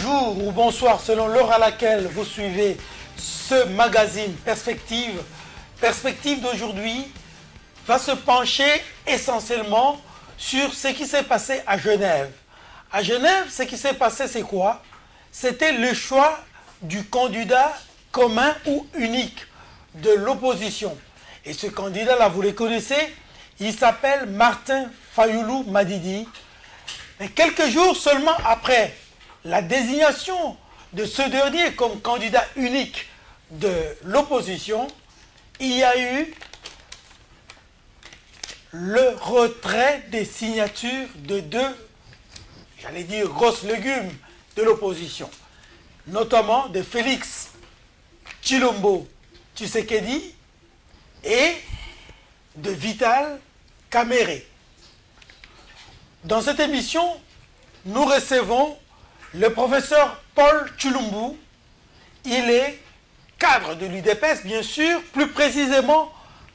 Bonjour ou bonsoir selon l'heure à laquelle vous suivez ce magazine Perspective. Perspective d'aujourd'hui va se pencher essentiellement sur ce qui s'est passé à Genève. À Genève, ce qui s'est passé, c'est quoi? C'était le choix du candidat commun ou unique de l'opposition. Et ce candidat-là, vous le connaissez, il s'appelle Martin Fayoulou Madidi. Et quelques jours seulement après la désignation de ce dernier comme candidat unique de l'opposition, il y a eu le retrait des signatures de deux, j'allais dire, grosses légumes de l'opposition, notamment de Félix Tshilombo Tshisekedi et de Vital Kamerhe. Dans cette émission, nous recevons le professeur Paul Tshilombo. Il est cadre de l'UDPS, bien sûr, plus précisément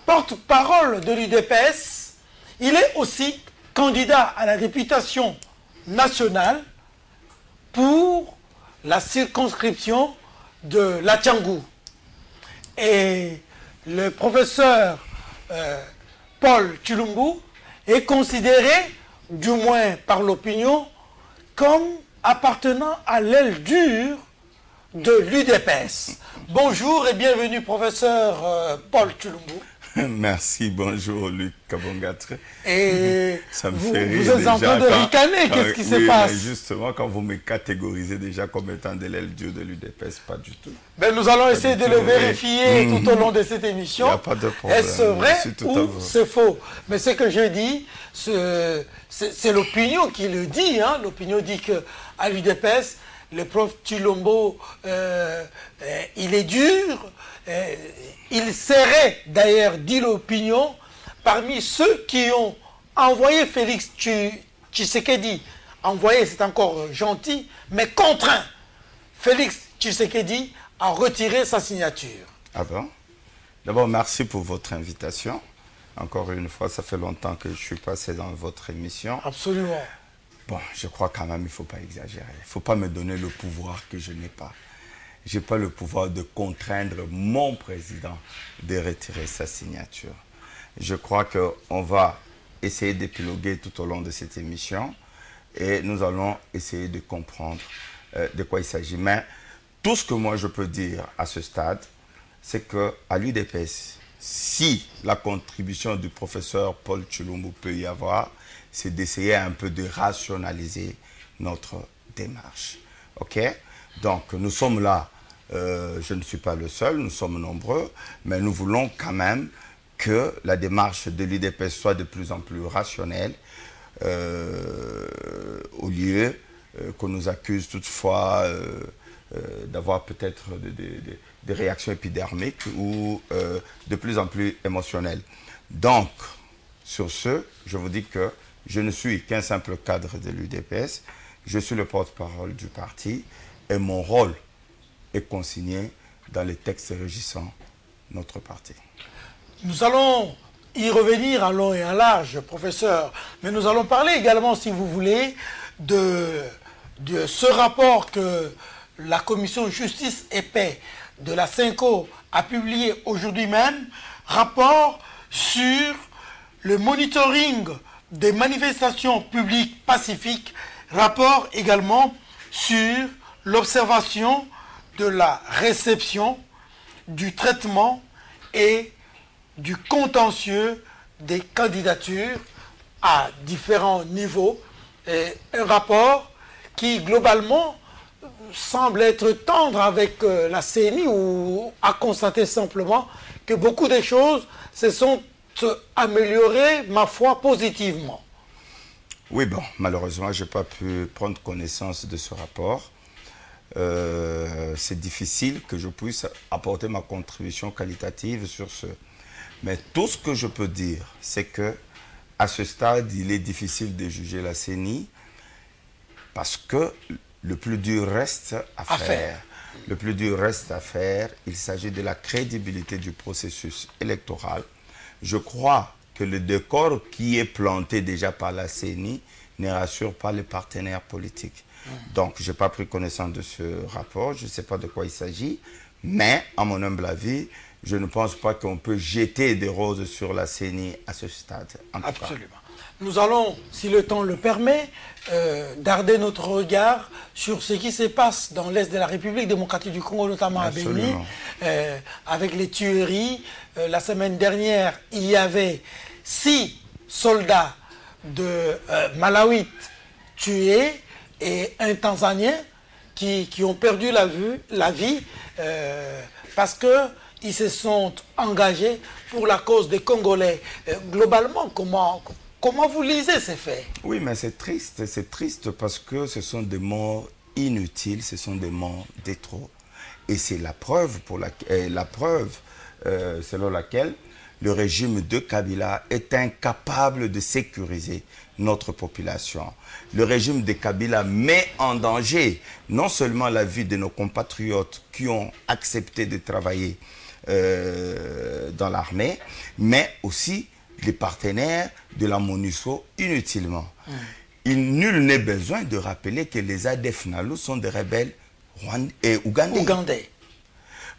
porte-parole de l'UDPS. Il est aussi candidat à la députation nationale pour la circonscription de Latchangou. Et le professeur Paul Tshilombo est considéré, du moins par l'opinion, comme appartenant à l'aile dure de l'UDPS. Bonjour et bienvenue, professeur Paul Tshilombo. Merci, bonjour Luc Kabongatre. Et ça me vous, fait rire vous êtes en train de ricaner, qu'est-ce qui se passe? Justement, quand vous me catégorisez déjà comme étant de l'aile dure de l'UDPS, pas du tout. Ben, nous allons essayer de le vérifier tout au long de cette émission. Il n'y a pas de problème. Est-ce vrai ou c'est faux? Mais ce que je dis, c'est l'opinion qui le dit. Hein? L'opinion dit qu'à l'UDPS, le prof Tshilombo, il est dur. Il serait, d'ailleurs, dit l'opinion, parmi ceux qui ont envoyé Félix Tshisekedi, envoyé c'est encore gentil, mais contraint Félix Tshisekedi à retirer sa signature. Ah bon? D'abord, merci pour votre invitation. Encore une fois, ça fait longtemps que je suis passé dans votre émission. Absolument. Bon, je crois quand même qu'il ne faut pas exagérer. Il ne faut pas me donner le pouvoir que je n'ai pas. Je n'ai pas le pouvoir de contraindre mon président de retirer sa signature. Je crois qu'on va essayer d'épiloguer tout au long de cette émission et nous allons essayer de comprendre de quoi il s'agit. Mais tout ce que moi je peux dire à ce stade, c'est qu'à l'UDPS, si la contribution du professeur Paul Tshilombo peut y avoir, c'est d'essayer un peu de rationaliser notre démarche. OK ? Donc, nous sommes là, je ne suis pas le seul, nous sommes nombreux, mais nous voulons quand même que la démarche de l'UDPS soit de plus en plus rationnelle, au lieu qu'on nous accuse toutefois d'avoir peut-être des réactions épidermiques ou de plus en plus émotionnelles. Donc, sur ce, je vous dis que je ne suis qu'un simple cadre de l'UDPS, je suis le porte-parole du parti et mon rôle est consigné dans les textes régissant notre parti. Nous allons y revenir à long et à large, professeur, mais nous allons parler également, si vous voulez, de ce rapport que la commission Justice et Paix de la CENCO a publié aujourd'hui même, rapport sur le monitoring des manifestations publiques pacifiques, rapport également sur l'observation de la réception, du traitement et du contentieux des candidatures à différents niveaux. Et un rapport qui, globalement, semble être tendre avec la CENI ou à constater simplement que beaucoup de choses se sont améliorées, ma foi, positivement. Oui, bon, malheureusement, je n'ai pas pu prendre connaissance de ce rapport. C'est difficile que je puisse apporter ma contribution qualitative sur ce. Mais tout ce que je peux dire, c'est que à ce stade, il est difficile de juger la CENI parce que le plus dur reste à faire. Le plus dur reste à faire. Il s'agit de la crédibilité du processus électoral. Je crois que le décor qui est planté déjà par la CENI ne rassure pas les partenaires politiques. Donc, je n'ai pas pris connaissance de ce rapport, je ne sais pas de quoi il s'agit, mais, à mon humble avis, je ne pense pas qu'on peut jeter des roses sur la CENI à ce stade. Absolument. Nous allons, si le temps le permet, darder notre regard sur ce qui se passe dans l'Est de la République démocratique du Congo, notamment à Béni, avec les tueries. La semaine dernière, il y avait 6 soldats de Malawites tués et un Tanzanien qui ont perdu la vie parce qu'ils se sont engagés pour la cause des Congolais. Globalement, comment vous lisez ces faits? Oui, mais c'est triste parce que ce sont des morts inutiles, ce sont des morts de trop. Et c'est la preuve, selon laquelle le régime de Kabila est incapable de sécuriser notre population. Le régime de Kabila met en danger non seulement la vie de nos compatriotes qui ont accepté de travailler dans l'armée, mais aussi les partenaires de la MONUSCO inutilement. Nul n'est besoin de rappeler que les ADF NALU sont des rebelles ougandais.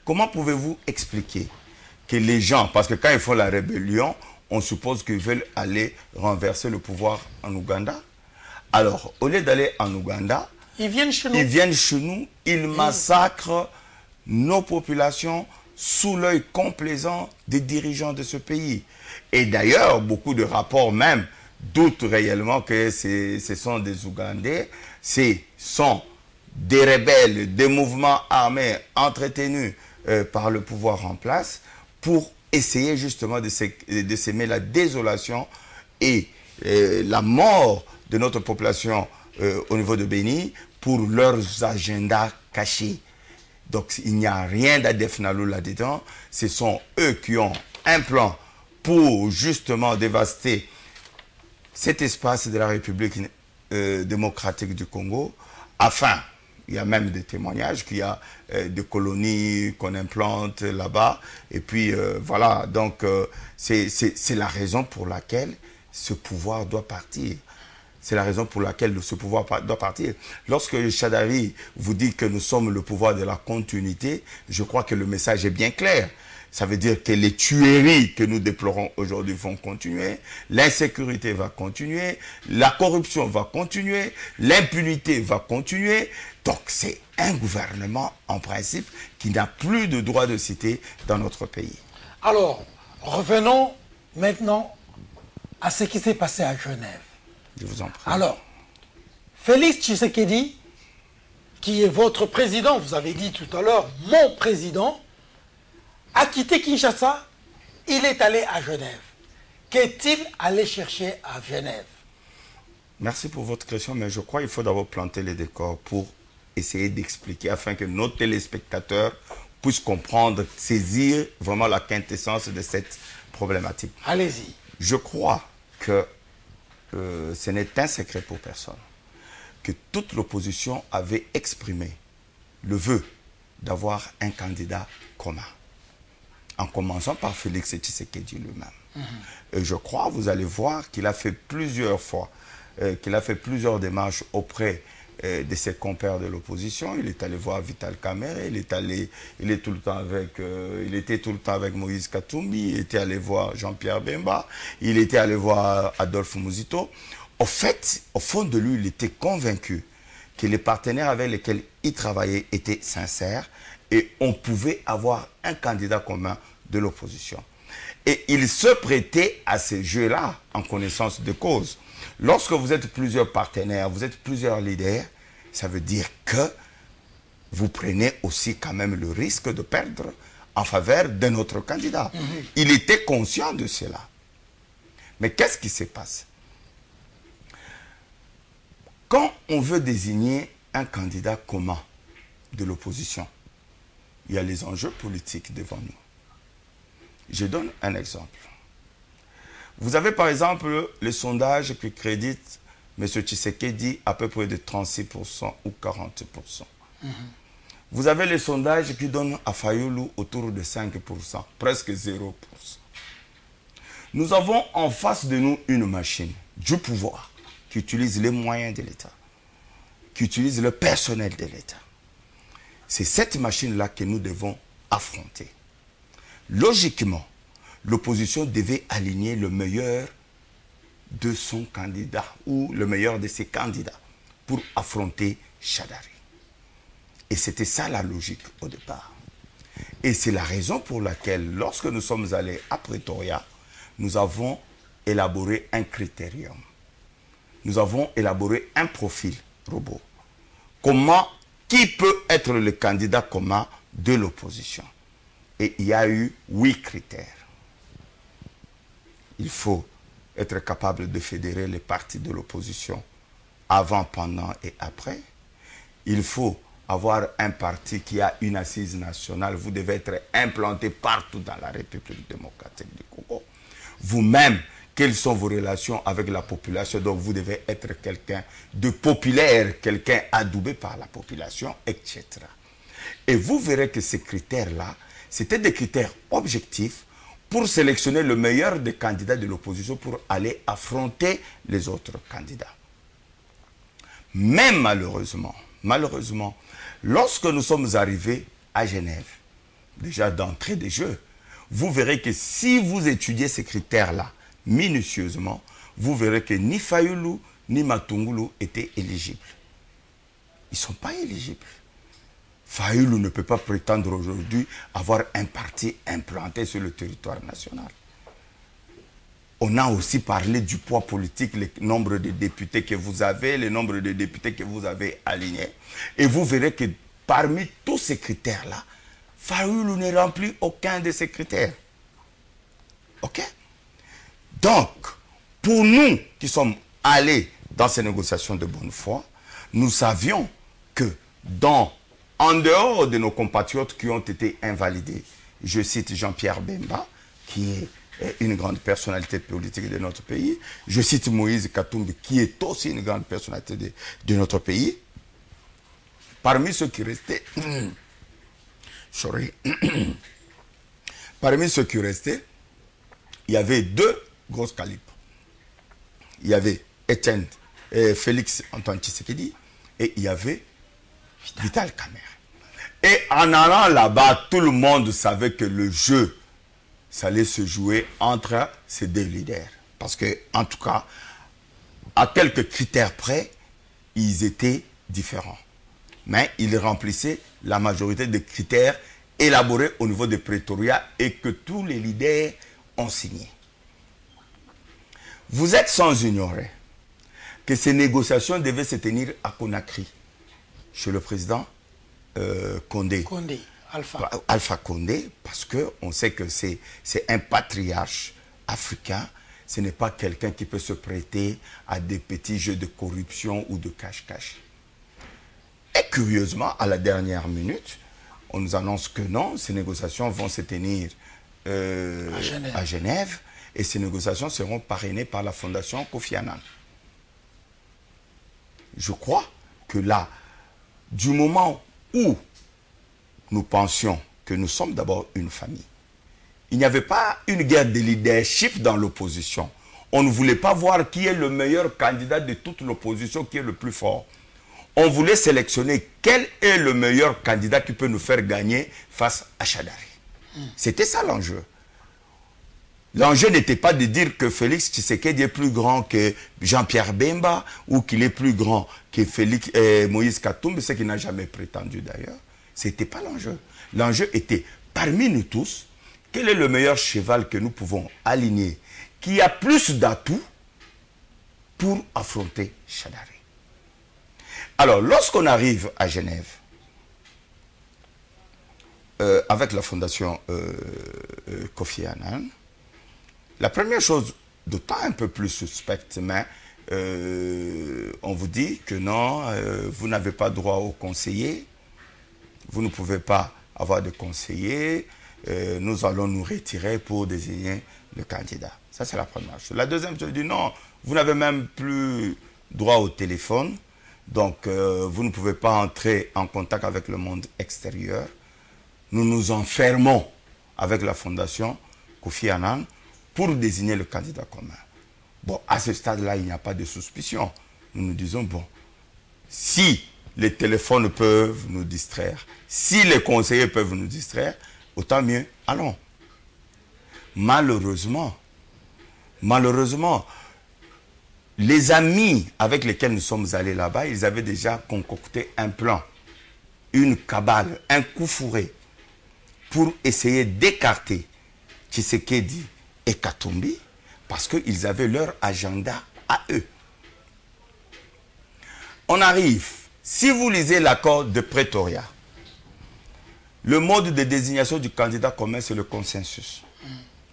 Comment pouvez-vous expliquer que les gens, parce que quand ils font la rébellion, on suppose qu'ils veulent aller renverser le pouvoir en Ouganda. Alors, au lieu d'aller en Ouganda, ils viennent chez nous, ils massacrent nos populations sous l'œil complaisant des dirigeants de ce pays. Et d'ailleurs, beaucoup de rapports même doutent réellement que ce sont des Ougandais, ce sont des rebelles, des mouvements armés entretenus par le pouvoir en place pour essayer justement de s'aimer la désolation et la mort de notre population au niveau de Béni pour leurs agendas cachés. Donc il n'y a rien d'ADF NALU là-dedans. Ce sont eux qui ont un plan pour justement dévaster cet espace de la République démocratique du Congo afin, il y a même des témoignages qu'il y a des colonies qu'on implante là-bas. Et puis voilà, donc c'est la raison pour laquelle ce pouvoir doit partir. C'est la raison pour laquelle ce pouvoir doit partir. Lorsque Chadari vous dit que nous sommes le pouvoir de la continuité, je crois que le message est bien clair. Ça veut dire que les tueries que nous déplorons aujourd'hui vont continuer, l'insécurité va continuer, la corruption va continuer, l'impunité va continuer. Donc c'est un gouvernement en principe qui n'a plus de droit de cité dans notre pays. Alors, revenons maintenant à ce qui s'est passé à Genève. Je vous en prie. Alors, Félix Tshisekedi, qui est votre président, vous avez dit tout à l'heure, mon président, a quitté Kinshasa, il est allé à Genève. Qu'est-il allé chercher à Genève? Merci pour votre question, mais je crois qu'il faut d'abord planter les décors pour essayer d'expliquer afin que nos téléspectateurs puissent comprendre, saisir vraiment la quintessence de cette problématique. Allez-y. Je crois que ce n'est un secret pour personne que toute l'opposition avait exprimé le vœu d'avoir un candidat commun, en commençant par Félix Tshisekedi lui-même. Et je crois, vous allez voir qu'il a fait plusieurs fois, qu'il a fait plusieurs démarches auprès de ses compères de l'opposition. Il est allé voir Vital Kamerhe, il était tout le temps avec Moïse Katumbi, il était allé voir Jean-Pierre Bemba, il était allé voir Adolphe Muzito. Au fait, au fond de lui, il était convaincu que les partenaires avec lesquels il travaillait étaient sincères et on pouvait avoir un candidat commun de l'opposition. Et il se prêtait à ces jeux-là en connaissance de cause. Lorsque vous êtes plusieurs partenaires, vous êtes plusieurs leaders, ça veut dire que vous prenez aussi quand même le risque de perdre en faveur d'un autre candidat. Il était conscient de cela. Mais qu'est-ce qui se passe? Quand on veut désigner un candidat commun de l'opposition, il y a les enjeux politiques devant nous. Je donne un exemple. Vous avez par exemple le sondage qui crédite M. Tshisekedi à peu près de 36% ou 40%. Vous avez le sondage qui donne à Fayulu autour de 5%, presque 0%. Nous avons en face de nous une machine, du pouvoir. qui utilise les moyens de l'État, qui utilise le personnel de l'État. C'est cette machine-là que nous devons affronter. Logiquement, l'opposition devait aligner le meilleur de son candidat ou le meilleur de ses candidats pour affronter Shadary. Et c'était ça la logique au départ. Et c'est la raison pour laquelle, lorsque nous sommes allés à Pretoria, nous avons élaboré un critérium. Nous avons élaboré un profil robot. Qui peut être le candidat commun de l'opposition? Et il y a eu 8 critères. Il faut être capable de fédérer les partis de l'opposition avant, pendant et après. Il faut avoir un parti qui a une assise nationale. Vous devez être implanté partout dans la République démocratique du Congo. Vous-même, quelles sont vos relations avec la population? Donc vous devez être quelqu'un de populaire, quelqu'un adoubé par la population, etc. Et vous verrez que ces critères-là, c'était des critères objectifs pour sélectionner le meilleur des candidats de l'opposition pour aller affronter les autres candidats. Mais malheureusement, lorsque nous sommes arrivés à Genève, déjà d'entrée des jeux, vous verrez que si vous étudiez ces critères-là minutieusement, vous verrez que ni Fayulu ni Matungulu étaient éligibles. Ils ne sont pas éligibles. Fayulu ne peut pas prétendre aujourd'hui avoir un parti implanté sur le territoire national. On a aussi parlé du poids politique, le nombre de députés que vous avez, le nombre de députés que vous avez alignés. Et vous verrez que parmi tous ces critères-là, Fayulu ne remplit aucun de ces critères. OK? Donc, pour nous qui sommes allés dans ces négociations de bonne foi, nous savions que en dehors de nos compatriotes qui ont été invalidés, je cite Jean-Pierre Bemba, qui est une grande personnalité politique de notre pays, je cite Moïse Katumbi, qui est aussi une grande personnalité de notre pays, parmi ceux qui restaient, parmi ceux qui restaient, il y avait 2 grosses calibres. Il y avait Félix Antoine Tshisekedi et il y avait Vital Kamerhe. Et en allant là-bas, tout le monde savait que le jeu, ça allait se jouer entre ces 2 leaders. Parce que, en tout cas, à quelques critères près, ils étaient différents. Mais ils remplissaient la majorité des critères élaborés au niveau de Pretoria et que tous les leaders ont signé. Vous êtes sans ignorer que ces négociations devaient se tenir à Conakry, chez le président Condé. Alpha Condé, parce qu'on sait que c'est un patriarche africain. Ce n'est pas quelqu'un qui peut se prêter à des petits jeux de corruption ou de cache-cache. Et curieusement, à la dernière minute, on nous annonce que non, ces négociations vont se tenir à Genève. Et ces négociations seront parrainées par la Fondation Kofi Annan. Je crois que là, du moment où nous pensions que nous sommes d'abord une famille, il n'y avait pas une guerre de leadership dans l'opposition. On ne voulait pas voir qui est le meilleur candidat de toute l'opposition, qui est le plus fort. On voulait sélectionner quel est le meilleur candidat qui peut nous faire gagner face à Shadary. C'était ça l'enjeu. L'enjeu n'était pas de dire que Félix Tshisekedi est plus grand que Jean-Pierre Bemba ou qu'il est plus grand que Moïse Katumbi, ce qu'il n'a jamais prétendu d'ailleurs. Ce n'était pas l'enjeu. L'enjeu était, parmi nous tous, quel est le meilleur cheval que nous pouvons aligner, qui a plus d'atouts pour affronter Shadary. Alors, lorsqu'on arrive à Genève, avec la fondation Kofi Annan, la première chose, d'autant un peu plus suspecte, mais on vous dit que non, vous n'avez pas droit aux conseillers, vous ne pouvez pas avoir de conseillers, nous allons nous retirer pour désigner le candidat. Ça, c'est la première chose. La deuxième chose, dit non, vous n'avez même plus droit au téléphone, donc vous ne pouvez pas entrer en contact avec le monde extérieur. Nous nous enfermons avec la fondation Kofi Annan pour désigner le candidat commun. Bon, à ce stade-là, il n'y a pas de suspicion. Nous nous disons, bon, si les téléphones peuvent nous distraire, si les conseillers peuvent nous distraire, autant mieux, allons. Malheureusement, les amis avec lesquels nous sommes allés là-bas, ils avaient déjà concocté un plan, une cabale, un coup fourré pour essayer d'écarter Tshisekedi et Katumbi parce qu'ils avaient leur agenda à eux. On arrive, si vous lisez l'accord de Pretoria, le mode de désignation du candidat commun, c'est le consensus.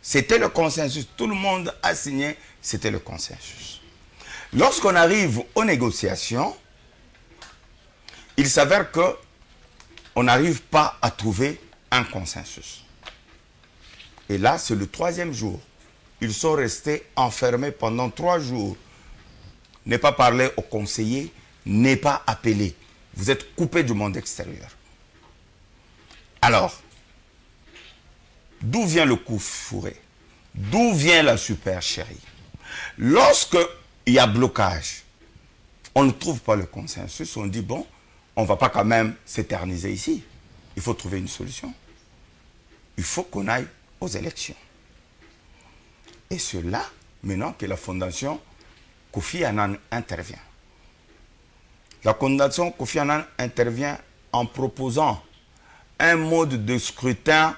C'était le consensus, tout le monde a signé, c'était le consensus. Lorsqu'on arrive aux négociations, il s'avère qu'on n'arrive pas à trouver un consensus. Et là, c'est le 3e jour. Ils sont restés enfermés pendant 3 jours. N'est pas parler aux conseillers, n'est pas appelé. Vous êtes coupé du monde extérieur. Alors, d'où vient le coup fourré? D'où vient la supercherie? Lorsque il y a blocage, on ne trouve pas le consensus, on dit, bon, on ne va pas quand même s'éterniser ici. Il faut trouver une solution. Il faut qu'on aille aux élections. Et c'est là, maintenant, que la fondation Kofi Annan intervient. La fondation Kofi Annan intervient en proposant un mode de scrutin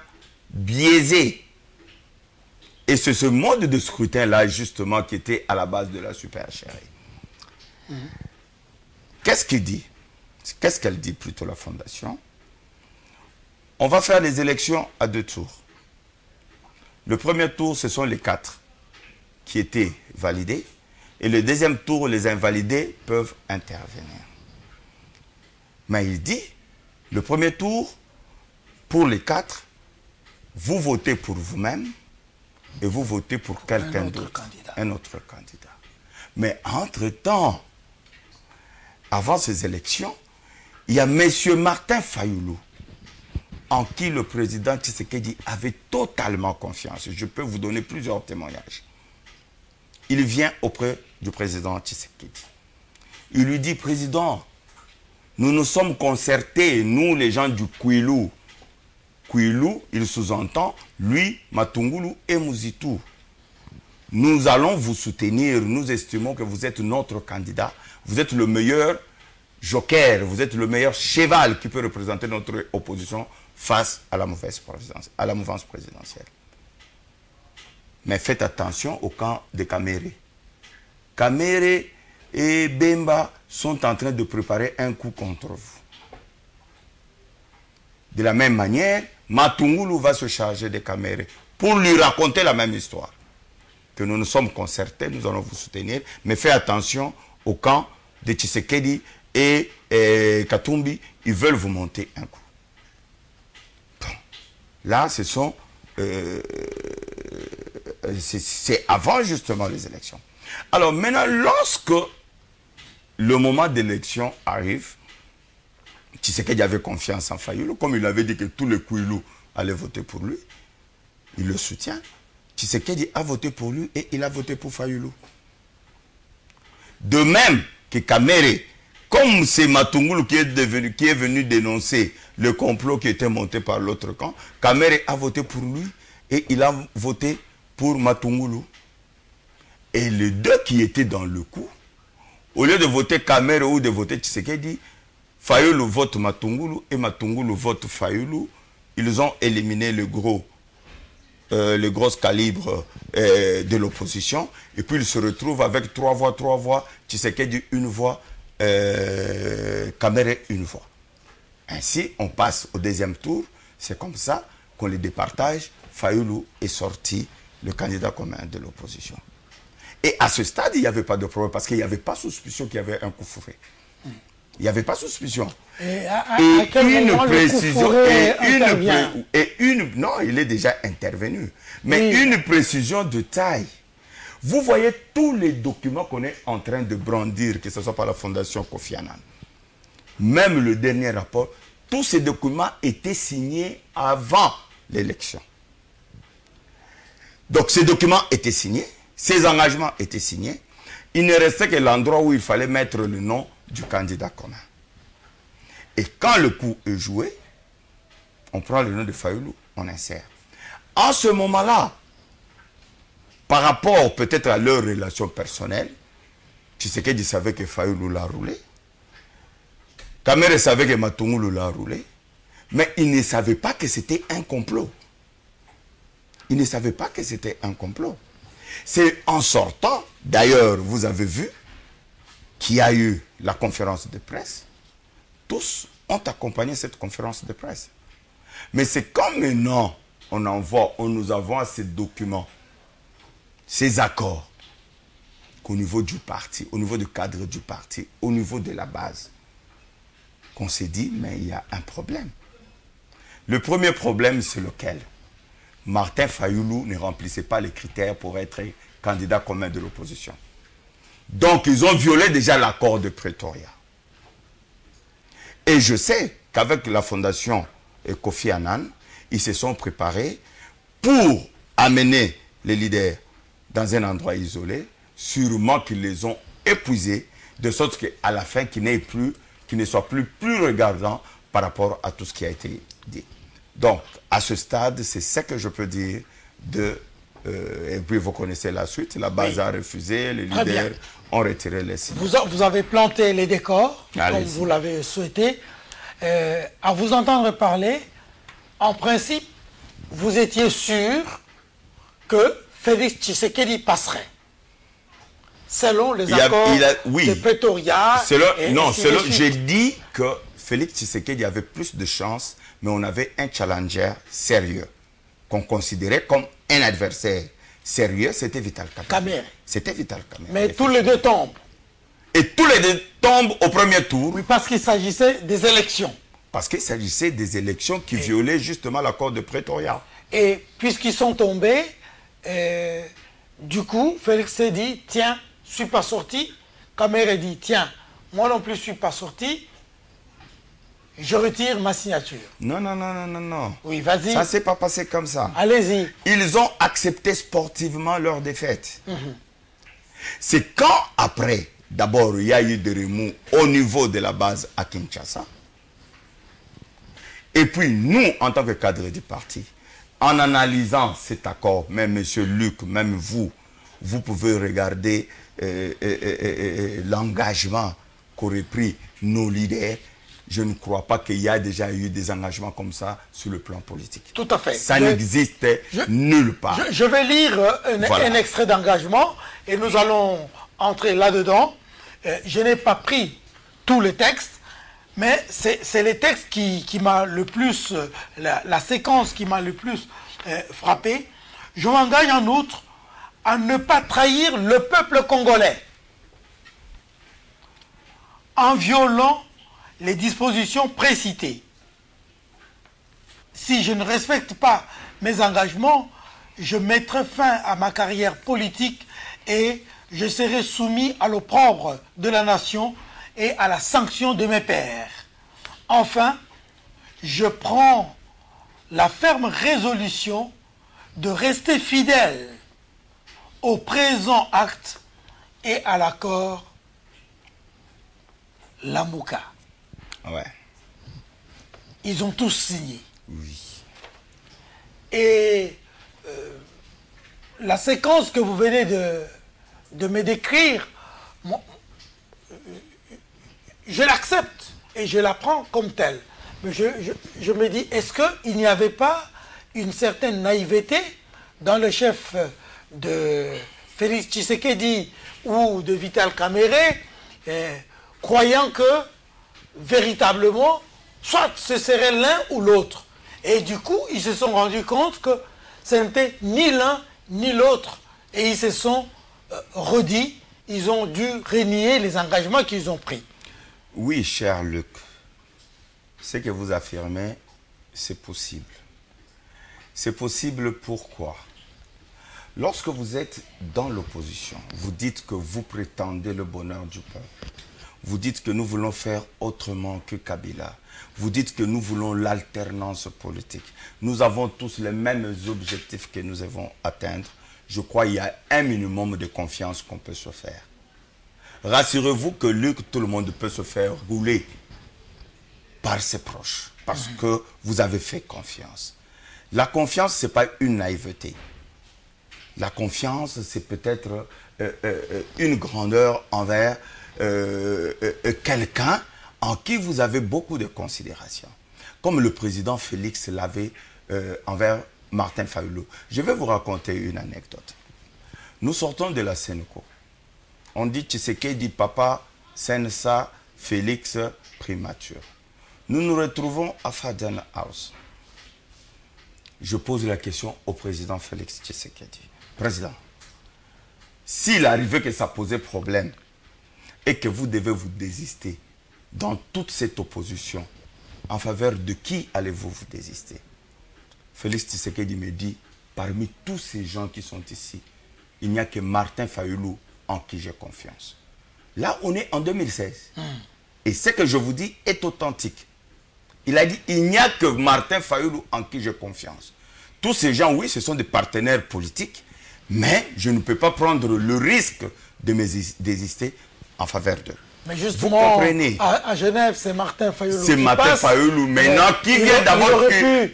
biaisé. Et c'est ce mode de scrutin-là, justement, qui était à la base de la supercherie. Qu'est-ce qu'il dit? Qu'est-ce qu'elle dit plutôt, la fondation? On va faire les élections à 2 tours. Le premier tour, ce sont les 4 qui étaient validés. Et le deuxième tour, les invalidés peuvent intervenir. Mais il dit, le premier tour, pour les 4, vous votez pour vous-même et vous votez pour quelqu'un d'autre, un autre candidat. Mais entre-temps, avant ces élections, il y a M. Martin Fayoulou, en qui le président Tshisekedi avait totalement confiance. Je peux vous donner plusieurs témoignages. Il vient auprès du président Tshisekedi. Il lui dit, président, nous nous sommes concertés, nous les gens du Kwilu. Kwilu, il sous-entend, lui, Matungulu et Mouzitou. Nous allons vous soutenir, nous estimons que vous êtes notre candidat, vous êtes le meilleur joker, vous êtes le meilleur cheval qui peut représenter notre opposition face à la mouvance présidentielle. Mais faites attention au camp de Kamere. Kamere et Bemba sont en train de préparer un coup contre vous. De la même manière, Matungulu va se charger de Kamere pour lui raconter la même histoire. Que nous nous sommes concertés, nous allons vous soutenir, mais faites attention au camp de Tshisekedi et Katumbi, ils veulent vous monter un coup. Bon. Là, ce sont... c'est avant justement les élections. Alors maintenant, lorsque le moment d'élection arrive, Tshisekedi avait confiance en Fayoulou, comme il avait dit que tous les Kwilu allaient voter pour lui, il le soutient. Tshisekedi a voté pour lui et il a voté pour Fayoulou. De même que Kamere, comme c'est Matungulu qui est venu dénoncer le complot qui était monté par l'autre camp, Kamere a voté pour lui et il a voté pour Matungulu. Et les deux qui étaient dans le coup, au lieu de voter Kamere ou de voter Tshisekedi, Fayoulou vote Matungulu et Matungulu vote Fayoulou. Ils ont éliminé le gros calibre de l'opposition. Et puis ils se retrouvent avec 3 voix, Tshisekedi 1 voix, Kamere 1 voix. Ainsi, on passe au deuxième tour. C'est comme ça qu'on les départage. Fayoulou est sorti, le candidat commun de l'opposition. Et à ce stade, il n'y avait pas de problème parce qu'il n'y avait pas suspicion qu'il y avait un coup fourré. Il n'y avait pas suspicion. Et une précision. Non, il est déjà intervenu. Mais une précision de taille. Vous voyez tous les documents qu'on est en train de brandir, que ce soit par la Fondation Kofi Annan. Même le dernier rapport, tous ces documents étaient signés avant l'élection. Donc ces documents étaient signés. Ces engagements étaient signés. Il ne restait que l'endroit où il fallait mettre le nom du candidat commun. Et quand le coup est joué, on prend le nom de Fayulu, on insère. En ce moment-là, par rapport peut-être à leur relation personnelle, Tshisekedi savait que Fayulu l'a roulé. Kamere savait que Matungulu l'a roulé. Mais il ne savait pas que c'était un complot. Il ne savait pas que c'était un complot. C'est en sortant, d'ailleurs, vous avez vu, qu'il y a eu la conférence de presse. Tous ont accompagné cette conférence de presse. Mais c'est comme maintenant, nous avons ces documents, ces accords, qu'au niveau du parti, au niveau du cadre du parti, au niveau de la base, qu'on s'est dit, mais il y a un problème. Le premier problème, c'est lequel? Martin Fayulu ne remplissait pas les critères pour être candidat commun de l'opposition. Donc, ils ont violé déjà l'accord de Pretoria. Et je sais qu'avec la fondation Kofi Annan, ils se sont préparés pour amener les leaders dans un endroit isolé, sûrement qu'ils les ont épuisés, de sorte qu'à la fin, qu'ils ne soient plus regardants par rapport à tout ce qui a été dit. Donc, à ce stade, c'est ce que je peux dire et puis vous connaissez la suite, la base a refusé, les leaders ont retiré les signes. Vous avez planté les décors, comme vous l'avez souhaité. À vous entendre parler, en principe, vous étiez sûr que Félix Tshisekedi passerait, selon les accords de Pretoria. J'ai dit que Félix Tshisekedi avait plus de chance, mais on avait un challenger sérieux, qu'on considérait comme un adversaire sérieux, c'était Vital Kamerhe. C'était Vital Kamerhe. Mais tous les deux tombent. Et tous les deux tombent au premier tour. Oui, parce qu'il s'agissait des élections. Parce qu'il s'agissait des élections qui violaient justement l'accord de Pretoria. Et puisqu'ils sont tombés, du coup, Félix s'est dit, tiens, je ne suis pas sorti. Kamerhe dit, tiens, moi non plus je ne suis pas sorti. Je retire ma signature. Non. Oui, vas-y. Ça ne s'est pas passé comme ça. Allez-y. Ils ont accepté sportivement leur défaite. C'est quand après, d'abord, il y a eu des remous au niveau de la base à Kinshasa. Et puis, nous, en tant que cadre du parti, en analysant cet accord, même M. Luc, même vous pouvez regarder l'engagement qu'auraient pris nos leaders. Je ne crois pas qu'il y a déjà eu des engagements comme ça sur le plan politique. Tout à fait. Ça n'existe nulle part. Je vais lire un extrait d'engagement et nous allons entrer là-dedans. Je n'ai pas pris tous les textes, mais c'est les textes qui m'a le plus, la séquence qui m'a le plus frappé. Je m'engage en outre à ne pas trahir le peuple congolais en violant les dispositions précitées. Si je ne respecte pas mes engagements, je mettrai fin à ma carrière politique et je serai soumis à l'opprobre de la nation et à la sanction de mes pairs. Enfin, je prends la ferme résolution de rester fidèle au présent acte et à l'accord Lamuka. Ouais. Ils ont tous signé. Oui. Et la séquence que vous venez de me décrire, je l'accepte et je la prends comme telle. Mais je me dis, est-ce qu'il n'y avait pas une certaine naïveté dans le chef de Félix Tshisekedi ou de Vital Kamerhe, croyant que véritablement, soit ce serait l'un ou l'autre. Et du coup, ils se sont rendus compte que ce n'était ni l'un ni l'autre. Et ils se sont redits, ils ont dû renier les engagements qu'ils ont pris. Oui, cher Luc, ce que vous affirmez, c'est possible. C'est possible pourquoi? Lorsque vous êtes dans l'opposition, vous dites que vous prétendez le bonheur du peuple. Vous dites que nous voulons faire autrement que Kabila. Vous dites que nous voulons l'alternance politique. Nous avons tous les mêmes objectifs que nous devons atteindre. je crois qu'il y a un minimum de confiance qu'on peut se faire. Rassurez-vous que Luc, tout le monde peut se faire rouler par ses proches, parce que vous avez fait confiance. La confiance, ce n'est pas une naïveté. La confiance, c'est peut-être une grandeur envers quelqu'un en qui vous avez beaucoup de considération. Comme le président Félix l'avait envers Martin Fayulu. Je vais vous raconter une anecdote. Nous sortons de la Sénéco. On dit Tshisekedi papa, Sensa, Félix primature. Nous nous retrouvons à Faden House. Je pose la question au président Félix Tshisekedi. Président, s'il arrivait que ça posait problème et que vous devez vous désister dans toute cette opposition, en faveur de qui allez-vous vous désister? Félix Tshisekedi me dit, parmi tous ces gens qui sont ici, il n'y a que Martin Fayulu en qui j'ai confiance. Là, on est en 2016. Et ce que je vous dis est authentique. Il a dit, il n'y a que Martin Fayulu en qui j'ai confiance. Tous ces gens, oui, ce sont des partenaires politiques, mais je ne peux pas prendre le risque de me désister en faveur d'eux. Mais justement, vous comprenez, à Genève, c'est Martin Fayulu. C'est Martin Fayulu maintenant qui vient d'abord,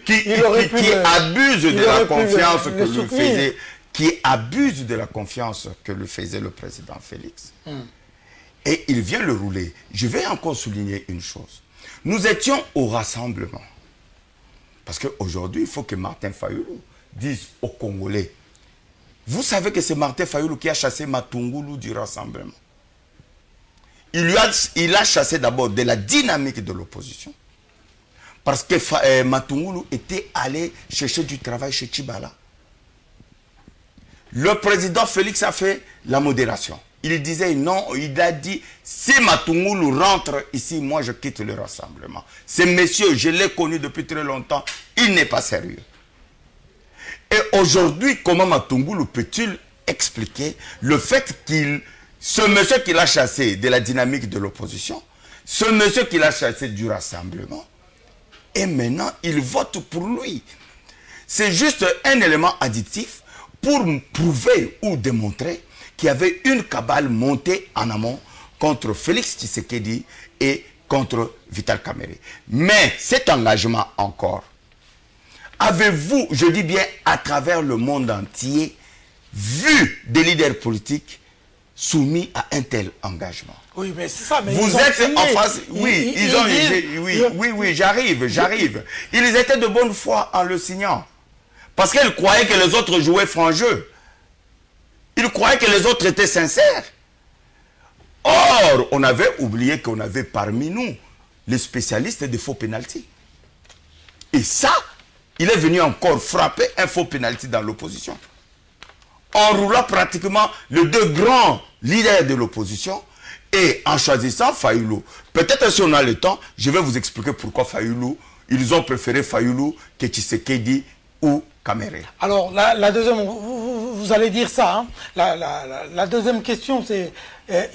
qui abuse de la confiance que le faisait, qui abuse de la confiance que le faisait le président Félix. Et il vient le rouler. Je vais encore souligner une chose. Nous étions au rassemblement. Parce qu'aujourd'hui, il faut que Martin Fayulu dise aux Congolais, vous savez que c'est Martin Fayulu qui a chassé Matungulu du rassemblement. Il a chassé d'abord de la dynamique de l'opposition. Parce que Matungulu était allé chercher du travail chez Tchibala. Le président Félix a fait la modération. Il disait non, il a dit, si Matungulu rentre ici, moi je quitte le rassemblement. Ce monsieur, je l'ai connu depuis très longtemps, il n'est pas sérieux. Et aujourd'hui, comment Matungulu peut-il expliquer le fait qu'il... Ce monsieur qu'il a chassé de la dynamique de l'opposition, ce monsieur qu'il a chassé du rassemblement, et maintenant il vote pour lui. C'est juste un élément additif pour prouver ou démontrer qu'il y avait une cabale montée en amont contre Félix Tshisekedi et contre Vital Kamerhe. Mais cet engagement encore, avez-vous, je dis bien à travers le monde entier, vu des leaders politiques soumis à un tel engagement? Oui, mais c'est ça. Mais vous êtes en face. Oui, oui, j'arrive. Ils étaient de bonne foi en le signant. Parce qu'ils croyaient que les autres jouaient franc jeu. Ils croyaient que les autres étaient sincères. Or, on avait oublié qu'on avait parmi nous les spécialistes des faux pénaltys. Et ça, il est venu encore frapper un faux pénalty dans l'opposition. En roulant pratiquement les deux grands leaders de l'opposition et en choisissant Fayulu. Peut-être si on a le temps, je vais vous expliquer pourquoi Fayulu, ils ont préféré Fayulu que Tshisekedi ou Kamerhe. Alors, la deuxième, vous allez dire ça, hein? La deuxième question, c'est,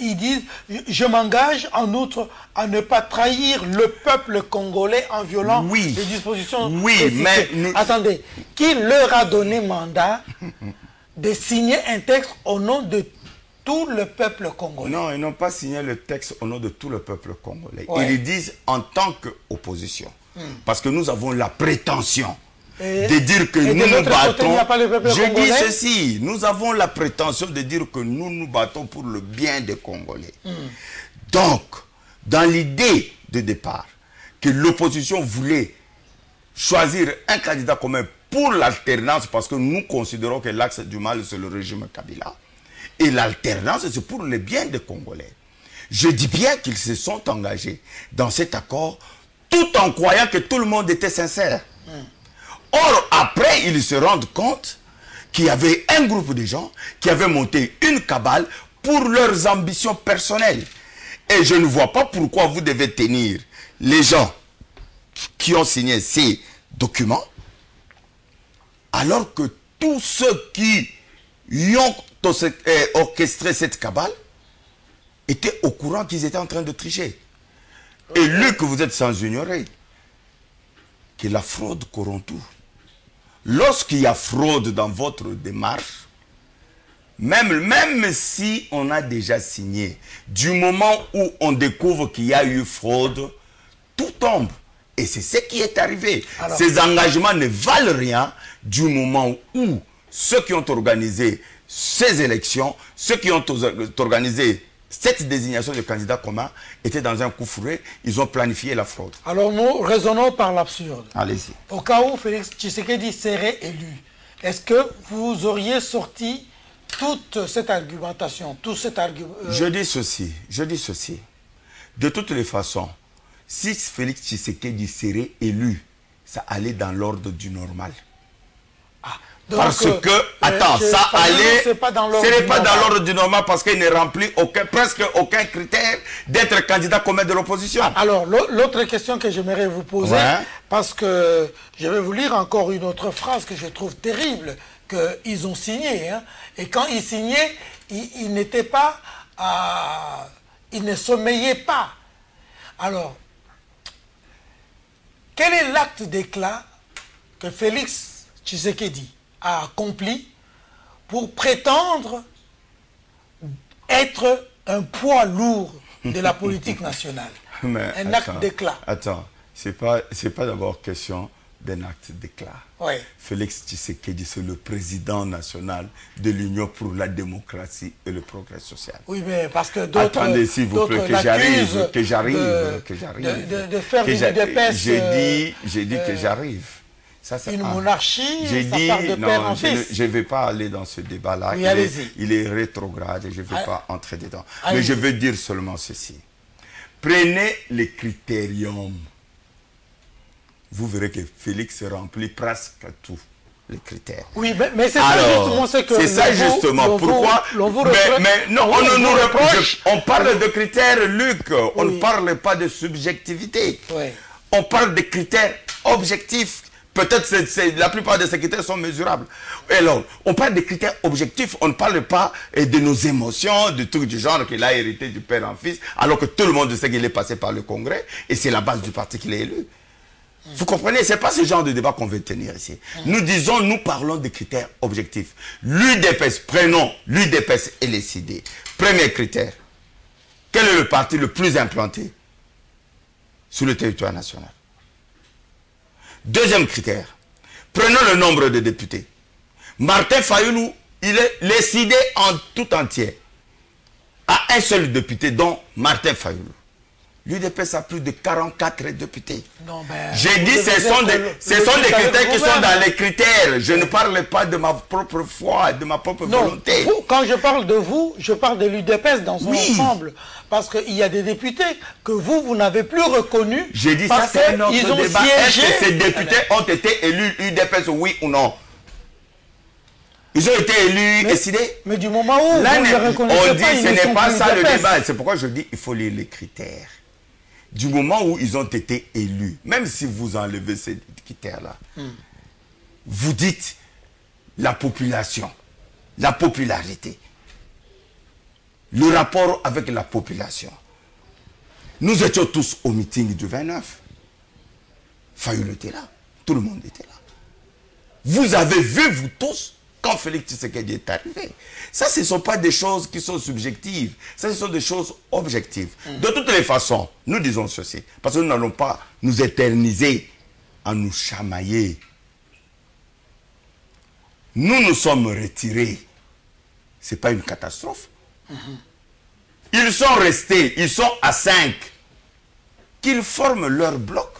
ils disent, je m'engage en outre à ne pas trahir le peuple congolais en violant les dispositions. Oui, mais... Attendez, qui leur a donné mandat de signer un texte au nom de tout le peuple congolais? Non, ils n'ont pas signé le texte au nom de tout le peuple congolais. Ouais. Ils disent en tant qu'opposition. Parce que nous avons la prétention de dire que nous nous battons. Je dis ceci, nous avons la prétention de dire que nous nous battons pour le bien des Congolais. Donc, dans l'idée de départ, que l'opposition voulait choisir un candidat commun pour l'alternance, parce que nous considérons que l'axe du mal, c'est le régime Kabila. Et l'alternance, c'est pour le bien des Congolais. Je dis bien qu'ils se sont engagés dans cet accord, tout en croyant que tout le monde était sincère. Or, après, ils se rendent compte qu'il y avait un groupe de gens qui avaient monté une cabale pour leurs ambitions personnelles. Et je ne vois pas pourquoi vous devez tenir les gens qui ont signé ces documents, alors que tous ceux qui y ont orchestré cette cabale étaient au courant qu'ils étaient en train de tricher. Et Luc, vous êtes sans ignorer que la fraude corrompt tout. Lorsqu'il y a fraude dans votre démarche, Même si on a déjà signé, du moment où on découvre qu'il y a eu fraude, tout tombe. Et c'est ce qui est arrivé. Alors, ces engagements ne valent rien du moment où ceux qui ont organisé ces élections, ceux qui ont organisé cette désignation de candidats communs étaient dans un coup fourré, ils ont planifié la fraude. Alors nous raisonnons par l'absurde. Allez-y. Au cas où Félix Tshisekedi serait élu, est-ce que vous auriez sorti toute cette argumentation, tout cet argument Je dis ceci. De toutes les façons, si Félix Tshisekedi serait élu, ça allait dans l'ordre du normal. Donc, parce que, attends, ça allait, ce n'est pas dans l'ordre du normal parce qu'il ne remplit presque aucun critère d'être candidat commun de l'opposition. Alors, l'autre question que j'aimerais vous poser, parce que je vais vous lire encore une autre phrase que je trouve terrible, qu'ils ont signé, hein, et quand ils signaient, ils n'étaient pas, ils ne sommeillaient pas. Alors, quel est l'acte d'éclat que Félix Tshisekedi a accompli pour prétendre être un poids lourd de la politique nationale? Un acte d'éclat. Attends, c'est pas d'abord question d'un acte d'éclat. Oui. Félix Tshisekedi, c'est le président national de l'Union pour la démocratie et le progrès social. Oui, mais parce que d'autres... Attendez, s'il vous plaît, que j'arrive. De faire une UDPS... J'ai dit que j'arrive. Ça, une monarchie, j'ai dit, ça part de père en fils. Je ne vais pas aller dans ce débat-là. Oui, il est rétrograde et je ne vais pas entrer dedans. Mais je veux dire seulement ceci. Prenez les critériums. Vous verrez que Félix remplit presque tous les critères. Oui, mais c'est ça justement ce que... C'est ça justement. Pourquoi? Mais non, on ne nous reproche. On parle de critères, Luc. On ne parle pas de subjectivité. Oui. On parle de critères objectifs. Peut-être que la plupart de ces critères sont mesurables. Alors, on parle de critères objectifs, on ne parle pas de nos émotions, de trucs du genre qu'il a hérité du père en fils, alors que tout le monde sait qu'il est passé par le Congrès, et c'est la base du parti qu'il est élu. Vous comprenez? Ce n'est pas ce genre de débat qu'on veut tenir ici. Nous parlons de critères objectifs. L'UDPS, prenons l'UDPS et les CD. Premier critère, quel est le parti le plus implanté sur le territoire national? Deuxième critère, prenons le nombre de députés. Martin Fayoulou, il est décidé en tout entier à un seul député, dont Martin Fayoulou. L'UDPS a plus de 44 députés. J'ai dit ce sont des critères qui sont dans les critères. Je ne parle pas de ma propre foi, de ma propre volonté. Quand je parle de vous, je parle de l'UDPS dans son ensemble. Parce qu'il y a des députés que vous n'avez plus reconnus. J'ai dit ça, c'est un autre débat. Est-ce que ces députés ont été élus UDPS, oui ou non? Ils ont été élus, décidés. Mais du moment où là, on dit que ce n'est pas ça le débat. C'est pourquoi je dis qu'il faut lire les critères. Du moment où ils ont été élus, même si vous enlevez ces critères-là, vous dites la population, la popularité, le rapport avec la population. Nous étions tous au meeting du 29. Fayoulou était là, tout le monde était là. Vous avez vu, vous tous, quand Félix Tshisekedi est arrivé. Ça, ce ne sont pas des choses qui sont subjectives. Ça, ce sont des choses objectives. De toutes les façons, nous disons ceci. Parce que nous n'allons pas nous éterniser à nous chamailler. Nous nous sommes retirés. Ce n'est pas une catastrophe. Ils sont restés, ils sont à 5. Qu'ils forment leur bloc,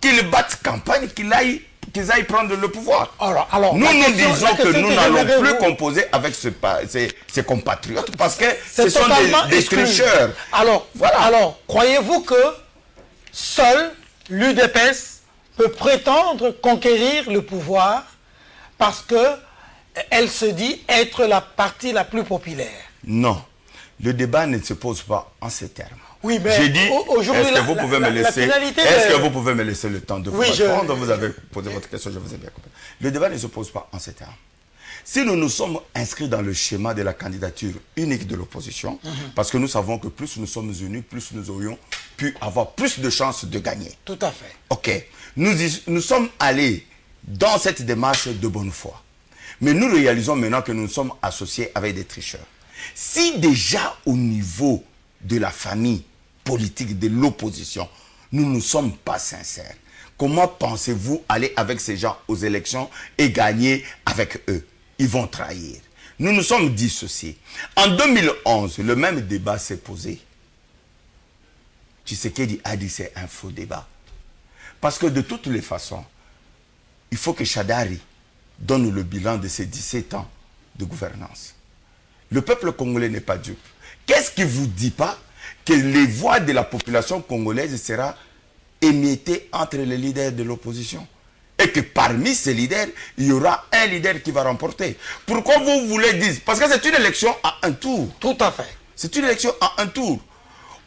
qu'ils battent campagne, qu'ils aillent prendre le pouvoir. Alors, nous disons que nous n'allons plus composer avec ces compatriotes parce que ce sont des tricheurs. Alors, voilà. Alors, croyez-vous que seul l'UDPS peut prétendre conquérir le pouvoir parce qu'elle se dit être la partie la plus populaire? Non. Le débat ne se pose pas en ces termes. Oui, mais j'ai dit, est-ce que vous pouvez me laisser, est-ce que vous pouvez me laisser le temps de vous répondre? Vous avez posé votre question, je vous ai bien compris. Le débat ne se pose pas en ces termes. Si nous nous sommes inscrits dans le schéma de la candidature unique de l'opposition, parce que nous savons que plus nous sommes unis, plus nous aurions pu avoir plus de chances de gagner. Tout à fait. Ok. Nous sommes allés dans cette démarche de bonne foi. Mais nous réalisons maintenant que nous sommes associés avec des tricheurs. Si déjà au niveau de la famille politique de l'opposition, nous ne sommes pas sincères, comment pensez-vous aller avec ces gens aux élections et gagner avec eux? Ils vont trahir. Nous nous sommes dissociés. En 2011, le même débat s'est posé. Tshisekedi a dit c'est un faux débat. Parce que de toutes les façons, il faut que Shadari donne le bilan de ses 17 ans de gouvernance. Le peuple congolais n'est pas dupe. Qu'est-ce qui ne vous dit pas que les voix de la population congolaise seront émiettées entre les leaders de l'opposition? Et que parmi ces leaders, il y aura un leader qui va remporter. Pourquoi vous voulez dire? Parce que c'est une élection à un tour. Tout à fait. C'est une élection à un tour.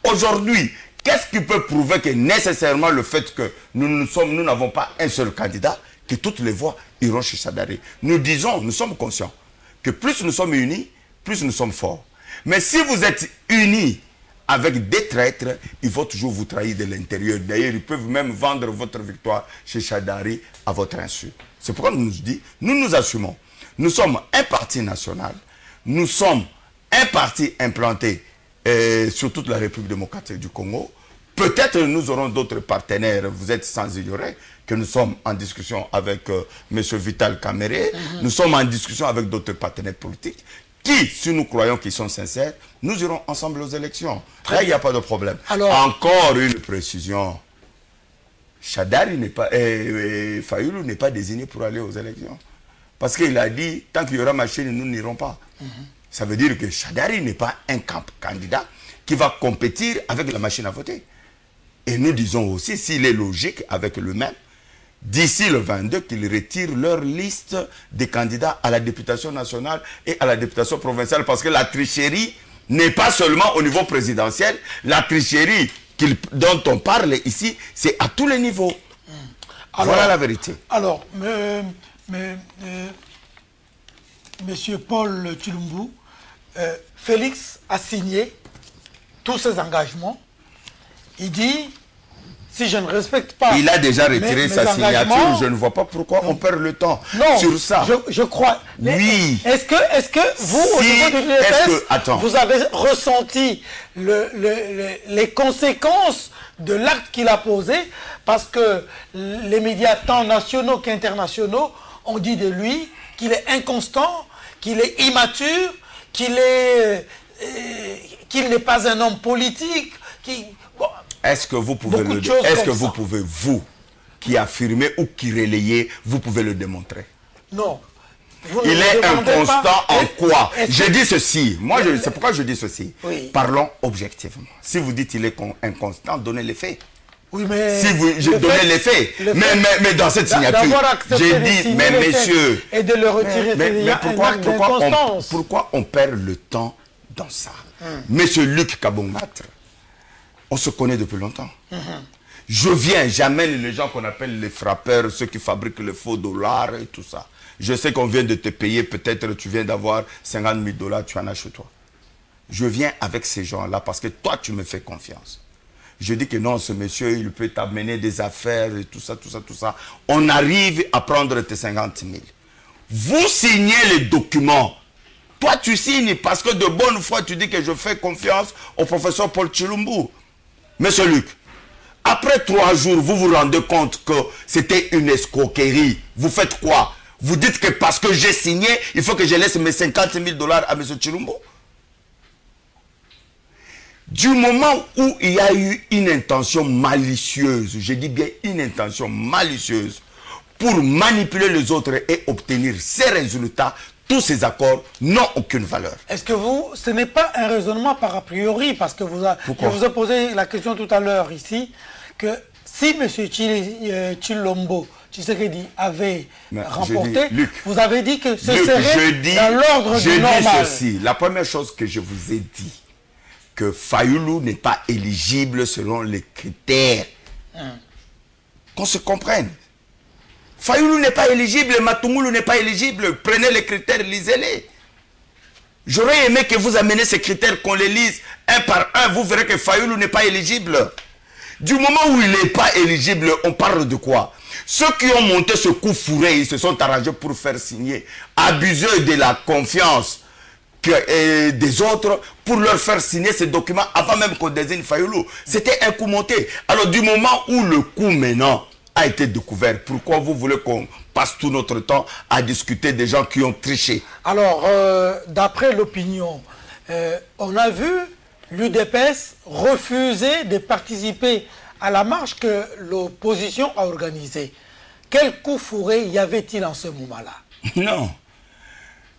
Aujourd'hui, qu'est-ce qui peut prouver que nécessairement le fait que nous n'avons pas un seul candidat, que toutes les voix iront chez Shadari? Nous disons, nous sommes conscients que plus nous sommes unis, plus nous sommes forts. Mais si vous êtes unis avec des traîtres, ils vont toujours vous trahir de l'intérieur. D'ailleurs, ils peuvent même vendre votre victoire chez Shadari à votre insu. C'est pourquoi nous nous disons, nous nous assumons. Nous sommes un parti national, nous sommes un parti implanté sur toute la République démocratique du Congo. Peut-être nous aurons d'autres partenaires. Vous êtes sans ignorer que nous sommes en discussion avec M. Vital Kamere. Nous sommes en discussion avec d'autres partenaires politiques qui, si nous croyons qu'ils sont sincères, nous irons ensemble aux élections. Là, il n'y a pas de problème. Alors, encore une précision. Shadari n'est pas... Fayoulou n'est pas désigné pour aller aux élections. Parce qu'il a dit, tant qu'il y aura machine, nous n'irons pas. Ça veut dire que Shadari n'est pas un candidat qui va compétir avec la machine à voter. Et nous disons aussi, s'il est logique avec le même, d'ici le 22, qu'ils retirent leur liste des candidats à la députation nationale et à la députation provinciale. Parce que la tricherie n'est pas seulement au niveau présidentiel. La tricherie dont on parle ici, c'est à tous les niveaux. Alors, voilà la vérité. Alors, Monsieur Paul Tshilombo, Félix a signé tous ses engagements. Il dit, si je ne respecte pas... Il a déjà retiré sa signature, je ne vois pas pourquoi on perd le temps sur ça. Je crois... Oui. Est-ce que vous, au niveau de l'UFS, vous avez ressenti les conséquences de l'acte qu'il a posé? Parce que les médias, tant nationaux qu'internationaux, ont dit de lui qu'il est inconstant, qu'il est immature, qu'il n'est pas un homme politique. Est-ce que vous pouvez le dire? Est-ce que vous pouvez, vous, qui affirmez ou qui relayez, vous pouvez le démontrer? Non. Il est inconstant en quoi? Je dis ceci. Moi, c'est pourquoi je dis ceci. Oui. Parlons objectivement. Si vous dites qu'il est inconstant, donnez les faits. Oui, mais... Si vous donnez les faits. Mais dans cette signature, j'ai dit, mais messieurs... Et de le retirer, mais pourquoi on perd le temps dans ça? Monsieur Luc Kabongatre, on se connaît depuis longtemps. Je viens, j'amène les gens qu'on appelle les frappeurs, ceux qui fabriquent les faux dollars et tout ça. Je sais qu'on vient de te payer, peut-être tu viens d'avoir 50 000 $, tu en as chez toi. Je viens avec ces gens-là parce que toi, tu me fais confiance. Je dis que non, ce monsieur, il peut t'amener des affaires et tout ça, tout ça, tout ça. On arrive à prendre tes 50 000. Vous signez les documents. Toi, tu signes parce que de bonne foi, tu dis que je fais confiance au professeur Paul Tshilombo. Monsieur Luc, après 3 jours, vous vous rendez compte que c'était une escroquerie. Vous faites quoi? Vous dites que parce que j'ai signé, il faut que je laisse mes 50 000 $ à M. Tshilombo. Du moment où il y a eu une intention malicieuse, je dis bien une intention malicieuse, pour manipuler les autres et obtenir ces résultats, tous ces accords n'ont aucune valeur. Est-ce que ce n'est pas un raisonnement par a priori, parce que je vous ai posé la question tout à l'heure ici, que si M. Tshilombo, Tshisekedi avait remporté, Luc, vous avez dit que ce serait dans l'ordre du normal. Je dis ceci, la première chose que je vous ai dit, que Fayoulou n'est pas éligible selon les critères. Qu'on se comprenne. Fayoulou n'est pas éligible, Matumulu n'est pas éligible. Prenez les critères, lisez-les. J'aurais aimé que vous ameniez ces critères, qu'on les lise un par un. Vous verrez que Fayoulou n'est pas éligible. Du moment où il n'est pas éligible, on parle de quoi? Ceux qui ont monté ce coup fourré, ils se sont arrangés pour faire signer, abuser de la confiance des autres pour leur faire signer ces documents avant même qu'on désigne Fayulu. C'était un coup monté. Alors du moment où le coup maintenant a été découvert, pourquoi vous voulez qu'on passe tout notre temps à discuter des gens qui ont triché? Alors, d'après l'opinion, on a vu l'UDPS refuser de participer à la marche que l'opposition a organisée. Quel coup fourré y avait-il en ce moment-là? Non.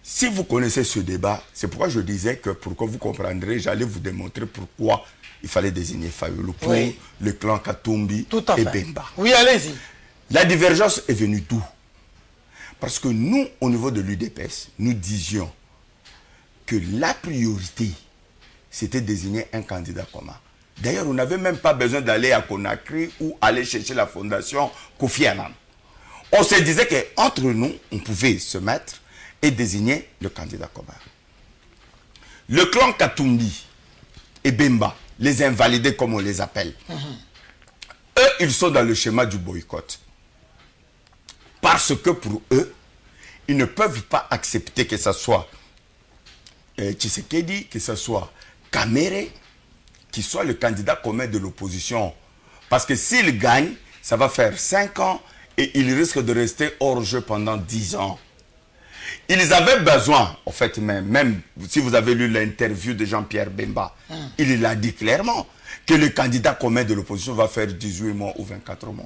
Si vous connaissez ce débat, c'est pourquoi je disais que pour que vous comprendrez, j'allais vous démontrer pourquoi il fallait désigner Fayulu pour le clan Katumbi et Bemba. Oui, allez-y. La divergence est venue d'où? Parce que nous, au niveau de l'UDPS, nous disions que la priorité, c'était désigner un candidat commun. D'ailleurs, on n'avait même pas besoin d'aller à Conakry ou aller chercher la fondation Kofi Annan. On se disait qu'entre nous, on pouvait se mettre et désigner le candidat commun. Le clan Katumbi et Bemba, les invalidés comme on les appelle, eux, ils sont dans le schéma du boycott. Parce que pour eux, ils ne peuvent pas accepter que ce soit Tshisekedi, que ce soit Kamere, qui soit le candidat commun de l'opposition. Parce que s'il gagne, ça va faire 5 ans et il risque de rester hors jeu pendant 10 ans. Ils avaient besoin, en fait, même si vous avez lu l'interview de Jean-Pierre Bemba, il l'a dit clairement, que le candidat commun de l'opposition va faire 18 mois ou 24 mois.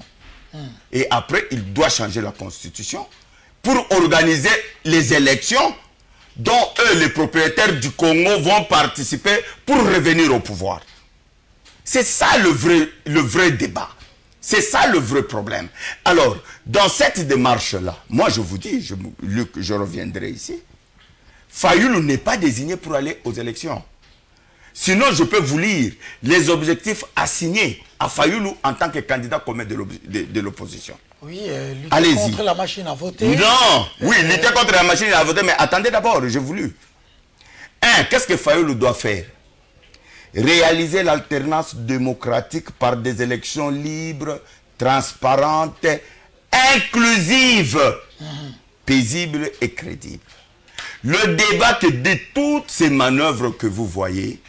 Et après, il doit changer la constitution pour organiser les élections dont eux, les propriétaires du Congo, vont participer pour revenir au pouvoir. C'est ça le vrai débat. C'est ça le vrai problème. Alors, dans cette démarche-là, moi je vous dis, je reviendrai ici, Fayulu n'est pas désigné pour aller aux élections. Sinon, je peux vous lire les objectifs assignés à Fayulu en tant que candidat commun de l'opposition. Oui, lutter contre la machine à voter. Non, oui, lutter contre la machine à voter, mais attendez d'abord, j'ai voulu. Qu'est-ce que Fayulu doit faire? Réaliser l'alternance démocratique par des élections libres, transparentes, inclusives, paisibles et crédibles. Le débat que de toutes ces manœuvres que vous voyez,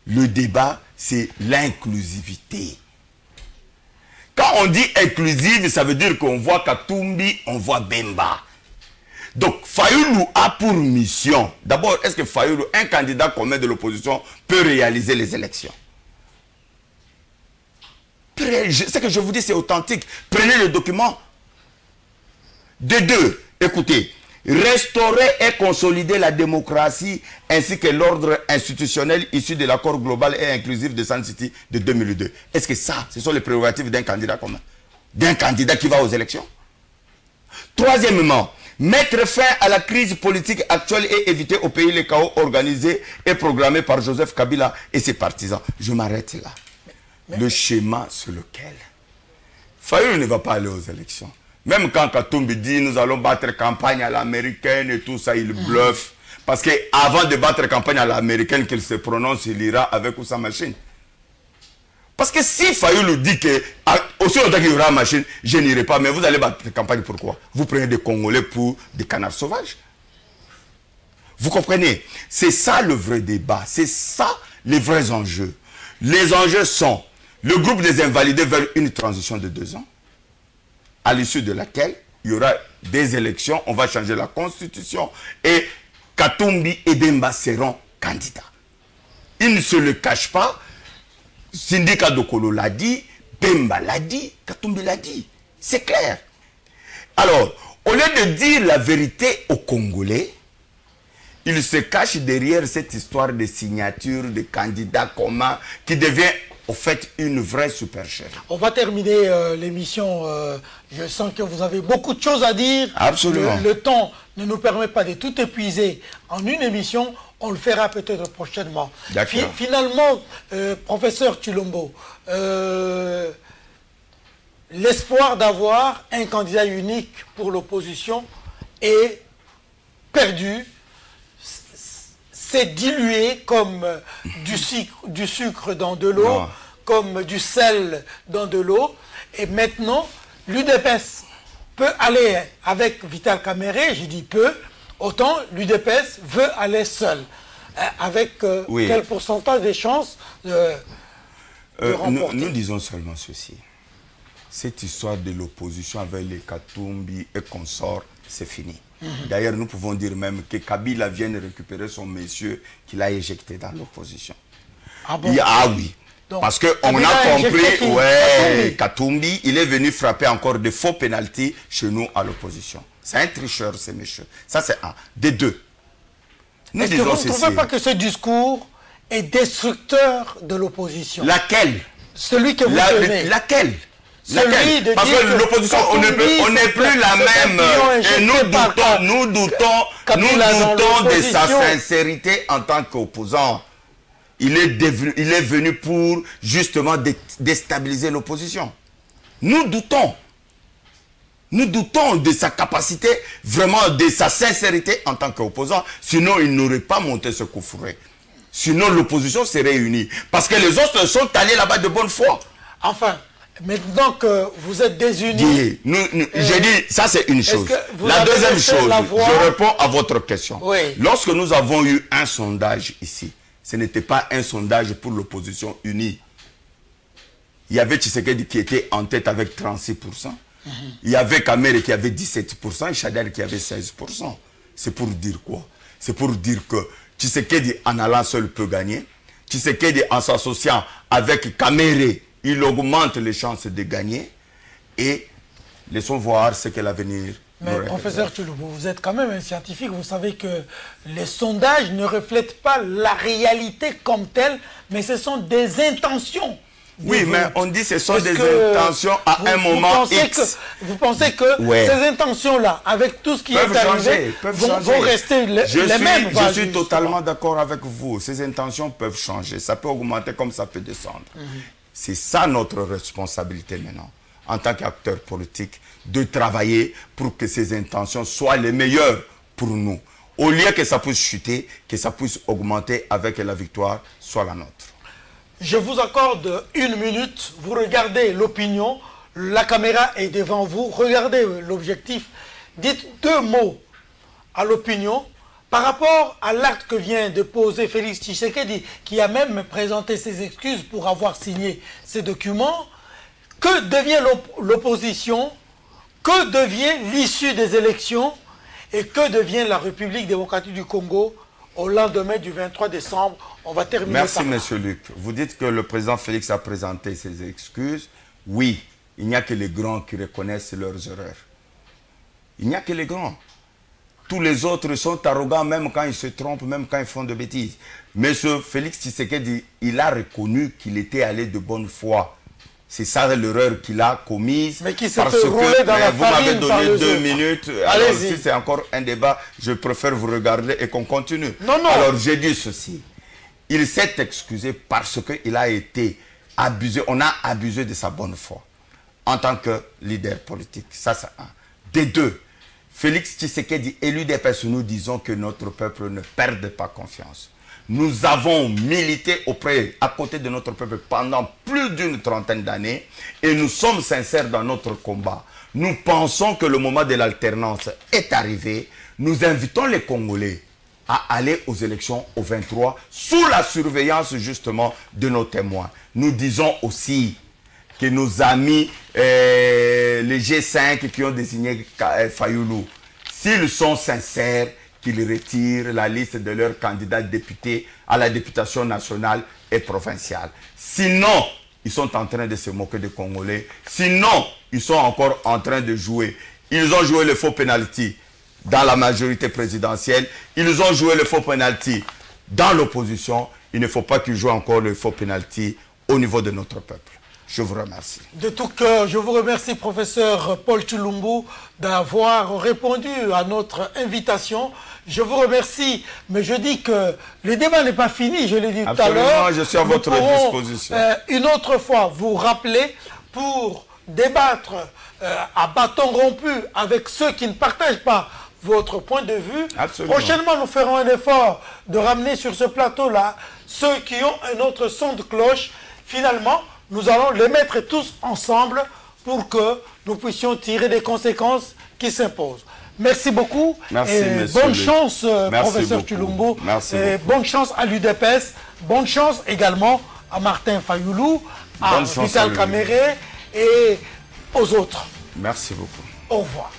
le débat, c'est l'inclusivité. Quand on dit inclusive, ça veut dire qu'on voit Katumbi, on voit Bemba. Donc, Fayulu a pour mission, d'abord, est-ce que Fayulu, un candidat commun de l'opposition, peut réaliser les élections? Ce que je vous dis, c'est authentique. Prenez le document. De deux, écoutez, restaurer et consolider la démocratie ainsi que l'ordre institutionnel issu de l'accord global et inclusif de Sun City de 2002. Est-ce que ça, ce sont les prérogatives d'un candidat commun? D'un candidat qui va aux élections? Troisièmement, mettre fin à la crise politique actuelle et éviter au pays les chaos organisés et programmés par Joseph Kabila et ses partisans. Je m'arrête là. Le schéma sur lequel Fayulu ne va pas aller aux élections. Même quand Katumbi dit nous allons battre campagne à l'américaine et tout ça, il bluffe. Parce qu'avant de battre campagne à l'américaine, qu'il se prononce, il ira avec ou sans machine. Parce que si Fayulu dit que aussi longtemps qu'il y aura une machine, je n'irai pas, mais vous allez battre campagne pourquoi? Vous prenez des Congolais pour des canards sauvages. Vous comprenez? C'est ça le vrai débat. C'est ça les vrais enjeux. Les enjeux sont, le groupe des invalidés veulent une transition de 2 ans, à l'issue de laquelle il y aura des élections, on va changer la constitution et Katumbi et Bemba seront candidats. Ils ne se le cachent pas. Syndicat Dokolo l'a dit, Bemba l'a dit, Katumbi l'a dit. C'est clair. Alors, au lieu de dire la vérité aux Congolais, ils se cachent derrière cette histoire de signature, de candidats communs, qui devient au fait une vraie supercherie. On va terminer l'émission. Je sens que vous avez beaucoup de choses à dire. Absolument. Le temps ne nous permet pas de tout épuiser en une émission. On le fera peut-être prochainement. Finalement, professeur Tshilombo, l'espoir d'avoir un candidat unique pour l'opposition est perdu. C'est dilué comme du sucre dans de l'eau, comme du sel dans de l'eau. Et maintenant, l'UDPS peut aller avec Vital Kamerhe, je dis peut, autant l'UDPS veut aller seul. Avec quel pourcentage des chances de remporter? Nous disons seulement ceci. Cette histoire de l'opposition avec les Katumbi et consorts, c'est fini. D'ailleurs, nous pouvons dire même que Kabila vient de récupérer son monsieur qu'il a éjecté dans l'opposition. Ah bon? Ah oui. Donc, parce qu'on a compris, ouais, Katumbi, il est venu frapper encore de faux pénaltys chez nous à l'opposition. C'est un tricheur, ce monsieur. Ça, c'est un. Des deux. Est-ce que vous ne trouvez pas que ce discours est destructeur de l'opposition? Laquelle? Celui que vous tenez. Laquelle? Parce que l'opposition, on n'est plus la même. Et nous doutons de sa sincérité en tant qu'opposant. Il est venu pour justement déstabiliser l'opposition. Nous doutons. Nous doutons de sa capacité, vraiment de sa sincérité en tant qu'opposant. Sinon, il n'aurait pas monté ce coup fourré. Sinon, l'opposition serait unie. Parce que les autres sont allés là-bas de bonne foi. Enfin, maintenant que vous êtes désunis... J'ai dit, ça c'est une chose. La deuxième chose, je réponds à votre question. Oui. Lorsque nous avons eu un sondage ici, ce n'était pas un sondage pour l'opposition unie. Il y avait Tshisekedi qui était en tête avec 36%. Il y avait Kamerhe qui avait 17% et Chadel qui avait 16%. C'est pour dire quoi? C'est pour dire que Tshisekedi en allant seul peut gagner. Tshisekedi en s'associant avec Kamerhe, il augmente les chances de gagner. Et laissons voir ce que l'avenir... Mais professeur Tshilombo, vous êtes quand même un scientifique. Vous savez que les sondages ne reflètent pas la réalité comme telle, mais ce sont des intentions. Oui, mais on dit que ce sont des intentions à un moment X. Vous pensez que ces intentions-là, avec tout ce qui est arrivé, vont rester les mêmes? Je suis totalement d'accord avec vous. Ces intentions peuvent changer. Ça peut augmenter comme ça peut descendre. C'est ça notre responsabilité maintenant, en tant qu'acteur politique, de travailler pour que ces intentions soient les meilleures pour nous. Au lieu que ça puisse chuter, que ça puisse augmenter avec la victoire, soit la nôtre. Je vous accorde 1 minute, vous regardez l'opinion, la caméra est devant vous, regardez l'objectif, dites 2 mots à l'opinion par rapport à l'acte que vient de poser Félix Tshisekedi, qui a même présenté ses excuses pour avoir signé ces documents. Que devient l'opposition? Que devient l'issue des élections? Et que devient la République démocratique du Congo au lendemain du 23 décembre? On va terminer. Merci, M. Luc. Vous dites que le président Félix a présenté ses excuses. Oui, il n'y a que les grands qui reconnaissent leurs erreurs. Il n'y a que les grands. Tous les autres sont arrogants, même quand ils se trompent, même quand ils font de bêtises. Mais ce Félix Tshisekedi, il a reconnu qu'il était allé de bonne foi. C'est ça l'erreur qu'il a commise. Mais qui s'est fait rouler dans la vous m'avez farine par donné les 2 autres. minutes. Alors si c'est encore un débat, je préfère vous regarder et qu'on continue. Non, non. Alors j'ai dit ceci. Il s'est excusé parce qu'il a été abusé. On a abusé de sa bonne foi en tant que leader politique. Ça, c'est un. Des deux, Félix Tshisekedi et l'UDPS, nous disons que notre peuple ne perde pas confiance. Nous avons milité à côté de notre peuple pendant plus d'une trentaine d'années et nous sommes sincères dans notre combat. Nous pensons que le moment de l'alternance est arrivé. Nous invitons les Congolais à aller aux élections au 23 sous la surveillance justement de nos témoins. Nous disons aussi que nos amis, les G5 qui ont désigné Fayoulou, s'ils sont sincères, qu'ils retirent la liste de leurs candidats députés à la députation nationale et provinciale. Sinon, ils sont en train de se moquer des Congolais. Sinon, ils sont encore en train de jouer. Ils ont joué le faux penalty dans la majorité présidentielle. Ils ont joué le faux penalty dans l'opposition. Il ne faut pas qu'ils jouent encore le faux penalty au niveau de notre peuple. Je vous remercie. De tout cœur, je vous remercie, professeur Paul Tshilombo, d'avoir répondu à notre invitation. Je vous remercie, mais je dis que le débat n'est pas fini, je l'ai dit tout à l'heure. Je suis à votre disposition. Une autre fois, vous rappeler pour débattre à bâton rompu avec ceux qui ne partagent pas votre point de vue. Absolument. Prochainement, nous ferons un effort de ramener sur ce plateau-là ceux qui ont un autre son de cloche. Finalement, nous allons les mettre tous ensemble pour que nous puissions tirer des conséquences qui s'imposent. Merci beaucoup. Merci, et bonne chance, professeur Chilombo. Merci beaucoup. Bonne chance à l'UDPS. Bonne chance également à Martin Fayoulou, à Vital Kamere et aux autres. Merci beaucoup. Au revoir.